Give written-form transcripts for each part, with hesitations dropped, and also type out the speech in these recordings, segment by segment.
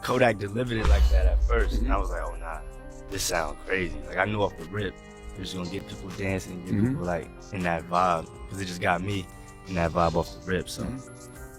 Kodak delivered it like that at first, and I was like, oh nah, this sounds crazy. Like I knew off the rip, it was gonna get people dancing and get people like in that vibe, because it just got me in that vibe off the rip. So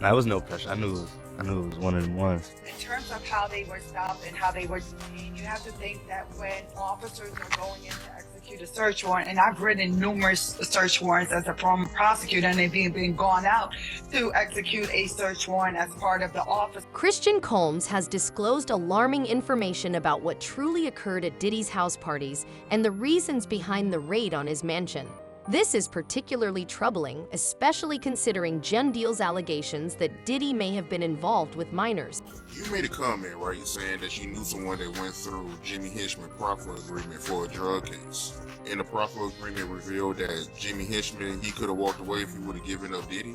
nah, it was no pressure. I knew it was one of them ones. In terms of how they were stopped and how they were detained, you have to think that when officers are going in to execute a search warrant, and I've written numerous search warrants as a former prosecutor, and they've been gone out to execute a search warrant as part of the office. Christian Combs has disclosed alarming information about what truly occurred at Diddy's house parties and the reasons behind the raid on his mansion. This is particularly troubling, especially considering Jen Deal's allegations that Diddy may have been involved with minors. You made a comment, right? You're saying that you knew someone that went through Jimmy Hitchman's proffer agreement for a drug case. And the proffer agreement revealed that Jimmy Hitchman, he could have walked away if he would have given up Diddy.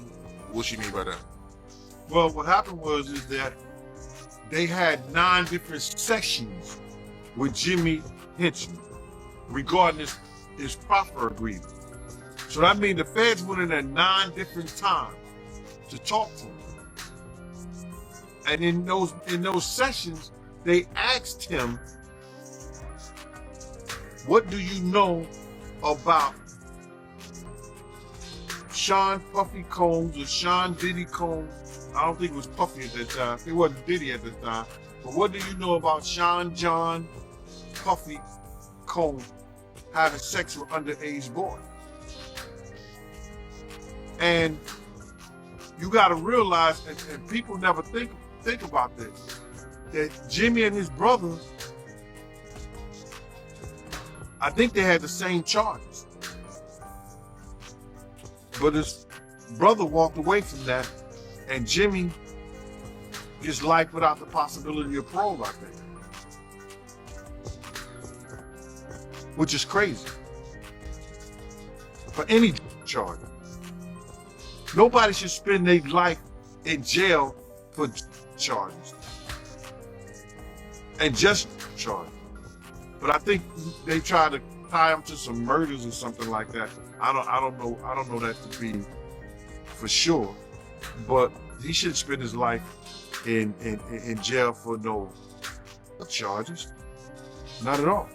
What you mean by that? Well, what happened is that they had 9 different sessions with Jimmy Hitchman regarding his proffer agreement. So that means the feds went in at 9 different times to talk to him. And in those sessions, they asked him, what do you know about Sean Puffy Combs or Sean Diddy Combs? I don't think it was Puffy at that time. It wasn't Diddy at the time. But what do you know about Sean John Puffy Combs having sex with underage boys? And you got to realize, and people never think about this, that Jimmy and his brother, I think they had the same charges. But his brother walked away from that, and Jimmy gets life without the possibility of parole, I think. Which is crazy. For any charge. Nobody should spend their life in jail for charges. And just charges. But I think they try to tie him to some murders or something like that. I don't know that to be for sure. But he shouldn't spend his life in jail for no charges. Not at all.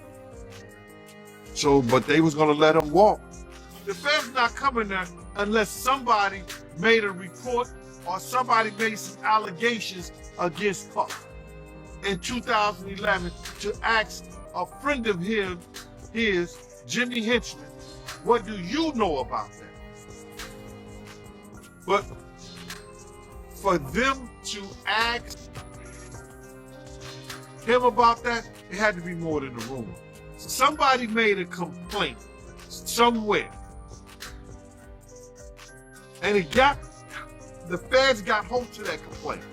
So, but they was gonna let him walk. The feds not coming there unless somebody made a report or somebody made some allegations against Puff in 2011 to ask a friend of his, Jimmy Hitchman, what do you know about that? But for them to ask him about that, it had to be more than a rumor. Somebody made a complaint somewhere. And the feds got hold to that complaint.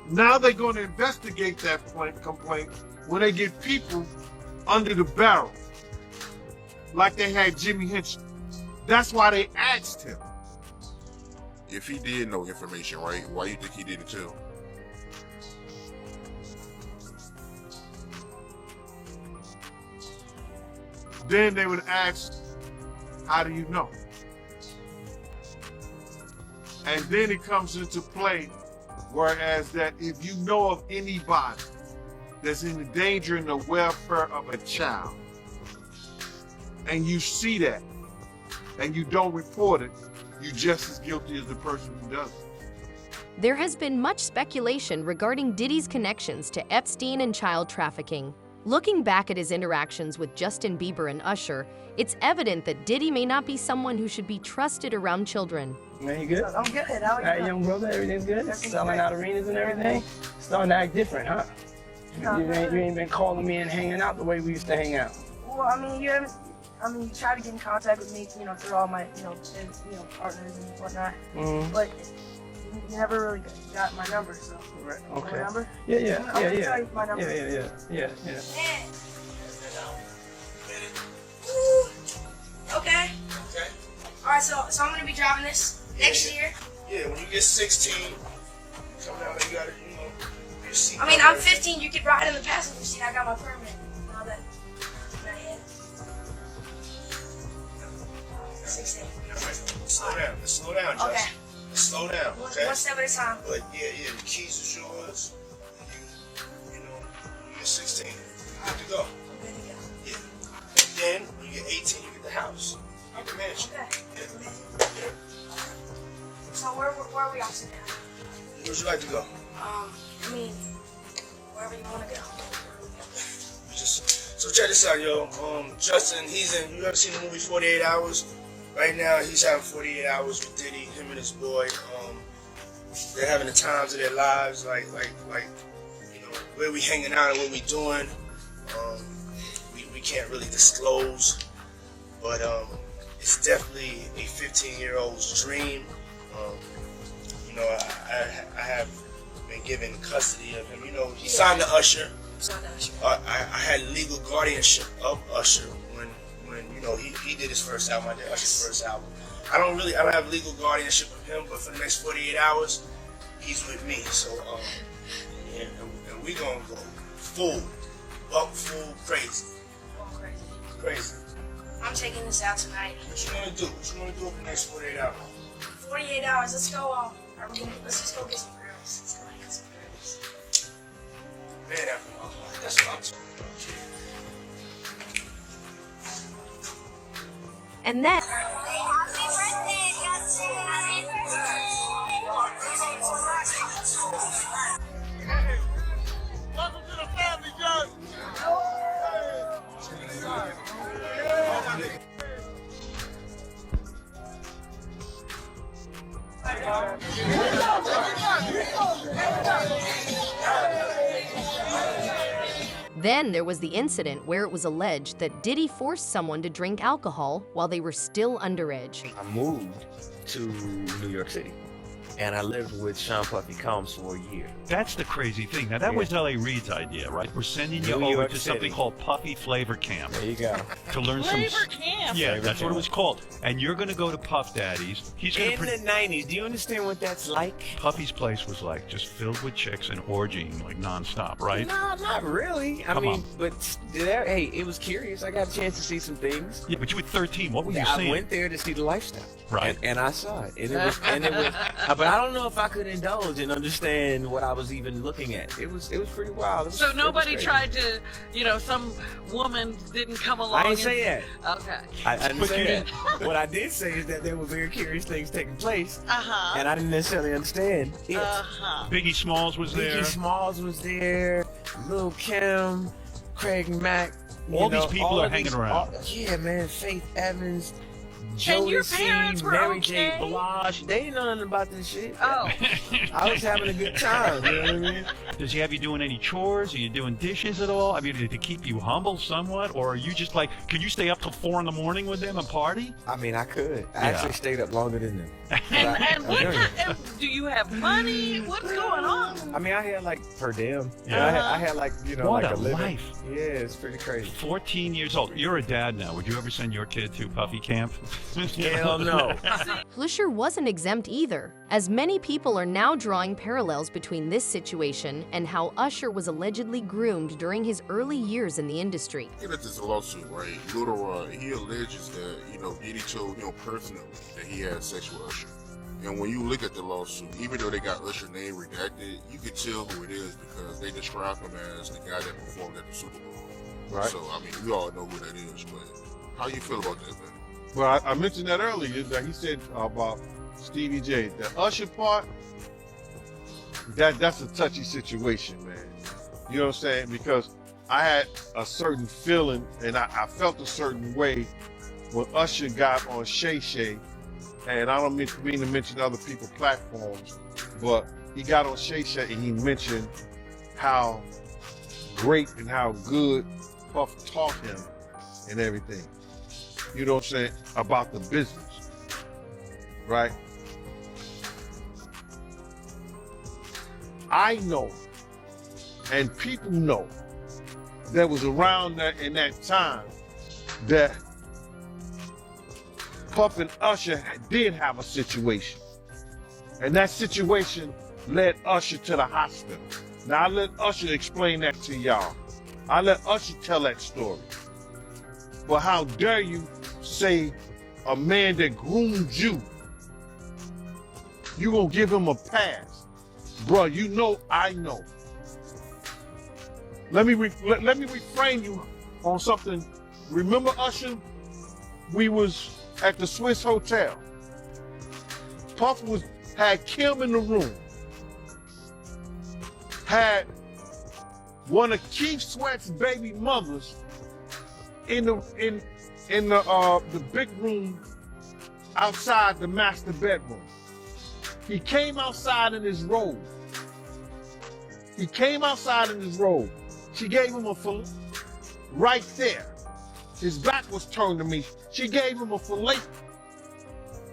Now they're going to investigate that complaint when they get people under the barrel, like they had Jimmy Hitchman. That's why they asked him. If he did know information, right, why you think he did it too? Then they would ask, how do you know? And then it comes into play, whereas that if you know of anybody that's endangering the welfare of a child, and you see that, and you don't report it, you're just as guilty as the person who does it. There has been much speculation regarding Diddy's connections to Epstein and child trafficking. Looking back at his interactions with Justin Bieber and Usher, it's evident that Diddy may not be someone who should be trusted around children. Man, you good? I'm good. How are you? All right, young brother, everything's good? Selling out arenas and everything? Starting to act different, huh? You ain't been calling me and hanging out the way we used to hang out. Well, I mean, you try to get in contact with me, through all my, partners and whatnot. But you never really got my number, so. Right. My Okay. number? Yeah. I'm gonna tell you my number. Yeah. Okay. Alright, so I'm gonna be driving this next year. Yeah, when you get 16, come down there, you gotta, your seat. I mean, I'm 15, you could ride in the passenger seat. I got my permit. Now that, not yet. 16. Slow down. Let's slow down, Josh. Okay. Let's slow down, okay? One step at a time. But yeah, the keys is yours. like to go? I mean, wherever you want to go. So check this out, yo. Justin, you ever seen the movie 48 Hours? Right now, he's having 48 hours with Diddy, him and his boy. They're having the times of their lives, like, you know, where we hanging out and what we doing. We can't really disclose, but it's definitely a 15-year-old's dream. You know, I have been given custody of him. You know, he signed to Usher. I had legal guardianship of Usher when you know he did his first album. I did Usher's first album. I don't have legal guardianship of him, but for the next 48 hours, he's with me. So and we gonna go full crazy. Crazy. I'm taking this out tonight. What you gonna do? What you gonna do for the next 48 hours? 48 hours. Let's go. Let's just go get some girls. Let's go get some girls. Man, that's what I'm talking about. And then Welcome to the family, John. Then there was the incident where it was alleged that Diddy forced someone to drink alcohol while they were still underage. I moved to New York City, and I lived with Sean Puffy Combs for a year. That's the crazy thing. Now, that was L.A. Reid's idea, right? We're sending you New over York to City. something called Puffy Flavor Camp There you go. to learn some... Flavor Camp? Yeah, Flavor that's what it Camp. was called. And you're going to go to Puff Daddy's. He's going In to... the 90s, do you understand what that's like? Puffy's place was like just filled with chicks and orgying like nonstop, right? No, not really. I Come mean, on. but there, hey, it was curious. I got a chance to see some things. Yeah, but you were 13. What were you I seeing? went there to see the lifestyle. Right. And I saw it. And it was but I don't know if I could indulge and understand what I was even looking at. It was pretty wild. So nobody tried to, some woman didn't come along. I didn't say that. Okay. I didn't say that. What I did say is that there were very curious things taking place, and I didn't necessarily understand it. Biggie Smalls was there. Biggie Smalls was there. Lil' Kim, Craig Mack. All these people are hanging around. Yeah, man. Faith Evans. And your Jodeci, parents were Mary okay? J. Blige. They didn't know nothing about this shit. Oh. I was having a good time. You know what I mean? Does he have you doing any chores? Are you doing dishes at all? I mean, to keep you humble somewhat? Or are you just like, can you stay up till 4 in the morning with them and party? I mean, I could. I actually stayed up longer than them. And do you have money? What's going on? I mean, I had like per diem. Yeah. I had like, What like a a living. life. Yeah, it's pretty crazy. 14 years old. You're a dad now. Would you ever send your kid to Puffy Camp? Hell no. Flusher wasn't exempt either, as many people are now drawing parallels between this situation and how Usher was allegedly groomed during his early years in the industry. Looking at this lawsuit, right? Little Rod, he alleges that, Diddy told him personally that he had sex with Usher. And when you look at the lawsuit, even though they got Usher's name redacted, you can tell who it is because they describe him as the guy that performed at the Super Bowl. Right. So, I mean, we all know who that is, but how you feel about that, man? Well, I mentioned that earlier, that he said about Stevie J. The Usher part, that's a touchy situation, man. You know what I'm saying? Because I had a certain feeling, and I felt a certain way when Usher got on Shay Shay, and I don't mean to mention other people's platforms, but he got on Shay Shay and he mentioned how great and how good Puff taught him and everything. You know what I'm saying? About the business, right? I know, and people know, that was around that in that time that Puff and Usher did have a situation. And that situation led Usher to the hospital. Now I let Usher explain that to y'all. I let Usher tell that story. But how dare you say a man that groomed you, you gonna give him a pass? Bro, you know I know. Let me reframe you on something. Remember Usher? We was at the Swiss Hotel. Puff had Kim in the room. had one of Keith Sweat's baby mothers in the big room outside the master bedroom. He came outside in his robe. He came outside in his robe. She gave him a fillet right there. His back was turned to me. She gave him a fillet.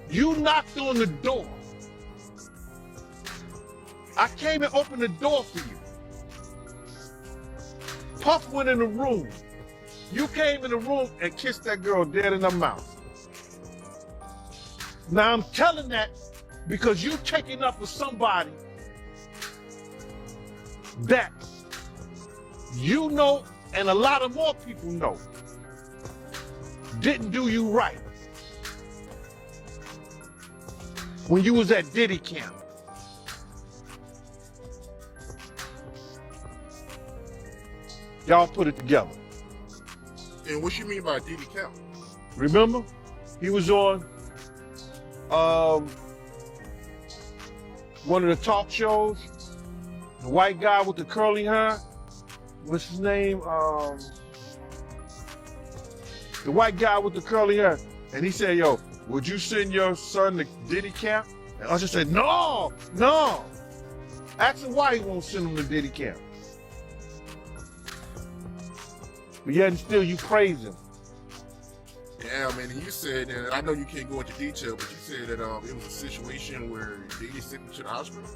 You knocked on the door. I came and opened the door for you. Puff went in the room. You came in the room and kissed that girl dead in her mouth. Now I'm telling that because you're taking up with somebody that you know and a lot of more people know didn't do you right when you was at Diddy camp. Y'all put it together. And what you mean by Diddy camp? Remember? He was on one of the talk shows. The white guy with the curly hair. What's his name? The white guy with the curly hair. And he said, yo, would you send your son to Diddy camp? And Usher said, no. Ask him why he won't send him to Diddy camp. But yet and still you praise him. Yeah, man, and you said, and I know you can't go into detail, but you said that it was a situation where Diddy sent him to the hospital?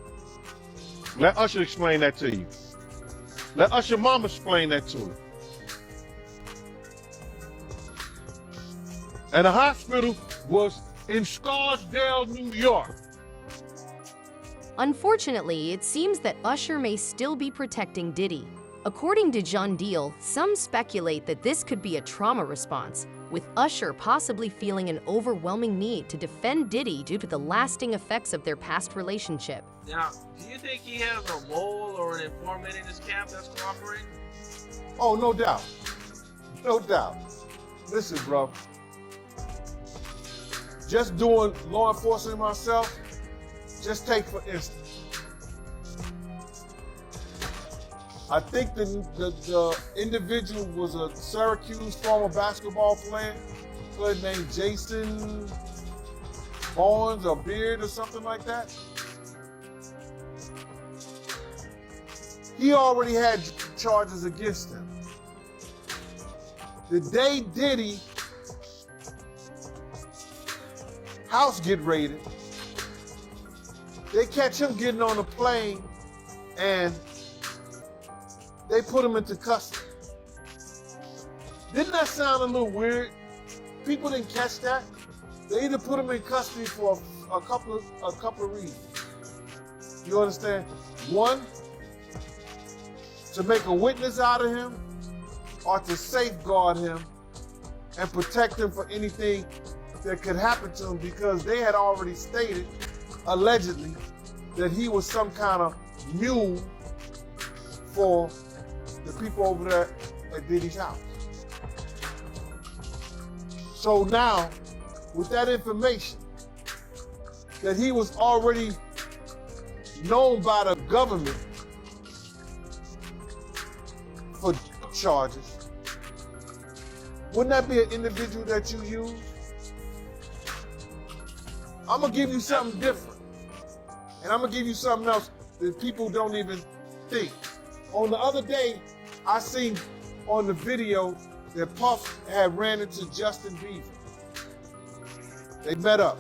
Let Usher explain that to you. Let Usher mama explain that to you. And the hospital was in Scarsdale, New York. Unfortunately, it seems that Usher may still be protecting Diddy. According to John Deal, some speculate that this could be a trauma response, with Usher possibly feeling an overwhelming need to defend Diddy due to the lasting effects of their past relationship. Now, do you think he has a mole or an informant in his camp that's cooperating? Oh, no doubt. No doubt. Listen, bro. Just doing law enforcement myself, just take for instance. I think the individual was a Syracuse former basketball player named Jason Barnes or Beard or something like that. He already had charges against him. The day Diddy house get raided, they catch him getting on a plane and they put him into custody. Didn't that sound a little weird? People didn't catch that. They either put him in custody for a couple of reasons. You understand? One, to make a witness out of him, or to safeguard him and protect him for anything that could happen to him, because they had already stated, allegedly, that he was some kind of mule for the people over there at Diddy's house. So now, with that information, that he was already known by the government for charges, wouldn't that be an individual that you use? I'm gonna give you something different. And I'm gonna give you something else that people don't even think. On the other day, I seen on the video that Puff had ran into Justin Bieber. They met up.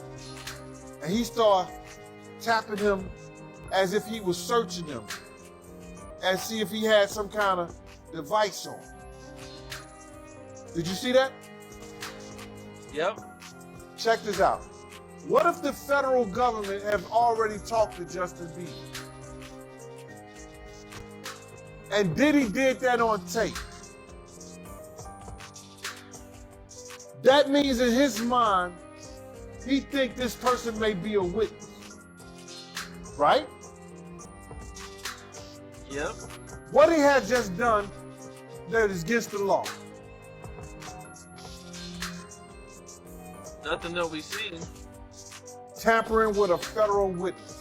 And he started tapping him as if he was searching him and see if he had some kind of device on. Did you see that? Yep. Check this out. What if the federal government have already talked to Justin Bieber? And Diddy did that on tape. That means in his mind, he thinks this person may be a witness. Right? Yep. What he had just done that is against the law. Nothing that we see. Tampering with a federal witness.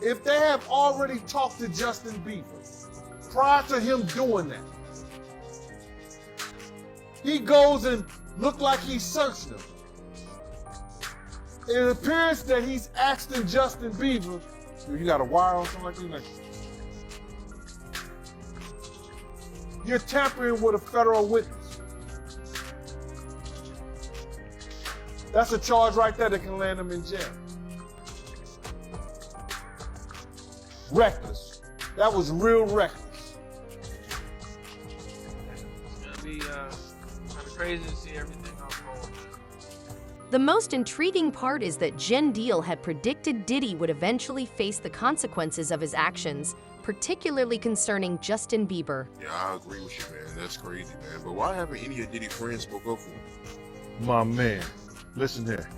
if they have already talked to Justin Bieber prior to him doing that, he goes and look like he's searching him. It appears that he's asking Justin Bieber, you got a wire or something like that? Like, you're tampering with a federal witness. That's a charge right there that can land him in jail. Reckless. That was real reckless. It's gonna be kind of crazy to see everything unfold. The most intriguing part is that Jen Deal had predicted Diddy would eventually face the consequences of his actions, particularly concerning Justin Bieber. Yeah, I agree with you, man. That's crazy, man. But why haven't any of Diddy's friends spoke up for him? My man, listen here.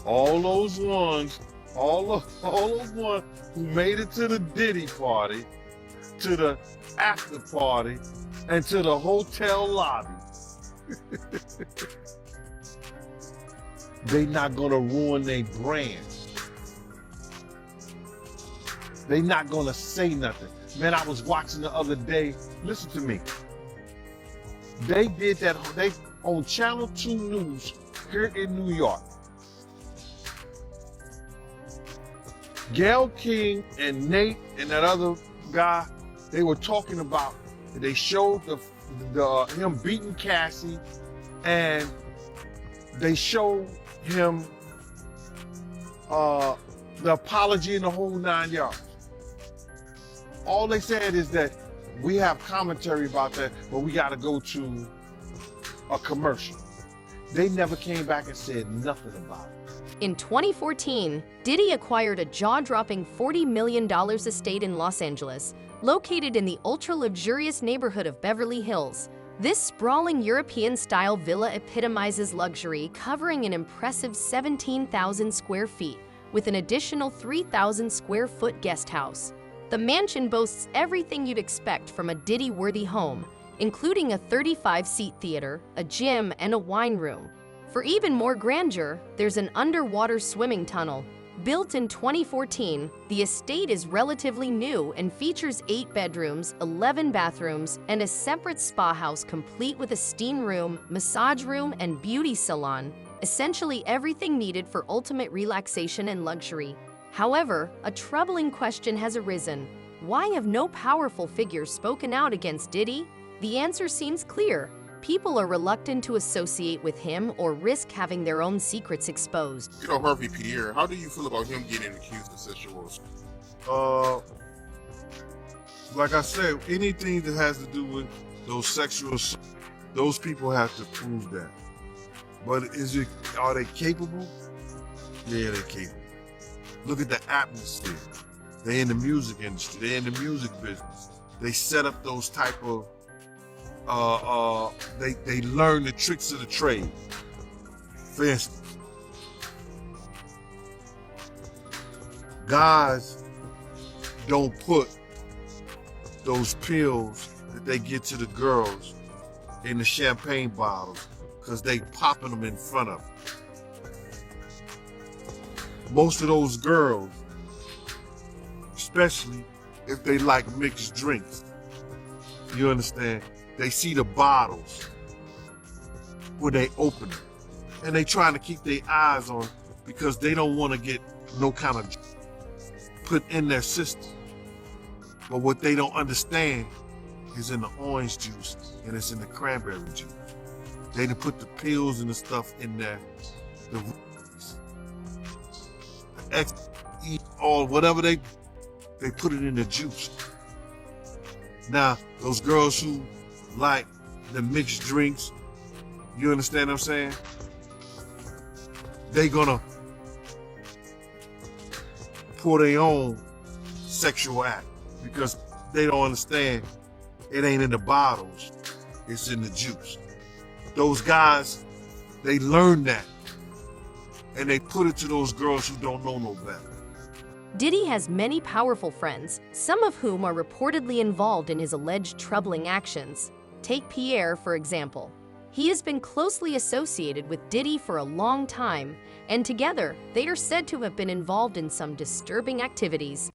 All those ones who made it to the Diddy party, to the after party, and to the hotel lobby, they not gonna ruin their brand. They not gonna say nothing. Man, I was watching the other day, listen to me. They did that, they on Channel 2 News here in New York. Gayle King and Nate and that other guy, they were talking about, they showed him beating Cassie, and they showed him the apology and the whole 9 yards. All they said is that we have commentary about that, but we got to go to a commercial. They never came back and said nothing about it. In 2014, Diddy acquired a jaw-dropping $40 million estate in Los Angeles, located in the ultra-luxurious neighborhood of Beverly Hills. This sprawling European-style villa epitomizes luxury, covering an impressive 17,000 square feet, with an additional 3,000 square foot guest house. The mansion boasts everything you'd expect from a Diddy-worthy home, including a 35-seat theater, a gym, and a wine room. For even more grandeur, there's an underwater swimming tunnel. Built in 2014, the estate is relatively new and features 8 bedrooms, 11 bathrooms, and a separate spa house complete with a steam room, massage room, and beauty salon, essentially everything needed for ultimate relaxation and luxury. However, a troubling question has arisen. Why have no powerful figures spoken out against Diddy? The answer seems clear. People are reluctant to associate with him or risk having their own secrets exposed. You know, Harvey Pierre, how do you feel about him getting accused of sexual assault? Like I said, anything that has to do with those sexual, those people have to prove that. But are they capable? Yeah, they're capable. Look at the atmosphere. They're in the music industry. They're in the music business. They set up those type of, they learn the tricks of the trade. For instance, guys don't put those pills that they get to the girls in the champagne bottles because they popping them in front of them. Most of those girls, especially if they like mixed drinks, you understand, they see the bottles when they open them, and they trying to keep their eyes on because they don't want to get no kind of put in their system. But what they don't understand is in the orange juice and it's in the cranberry juice. They done put the pills and the stuff in there, all whatever they put it in the juice. Now, those girls who like the mixed drinks, you understand what I'm saying? They gonna pour their own sexual act because they don't understand it ain't in the bottles, it's in the juice. Those guys, they learn that and they put it to those girls who don't know no better. Diddy has many powerful friends, some of whom are reportedly involved in his alleged troubling actions. Take Pierre, for example. He has been closely associated with Diddy for a long time, and together, they are said to have been involved in some disturbing activities.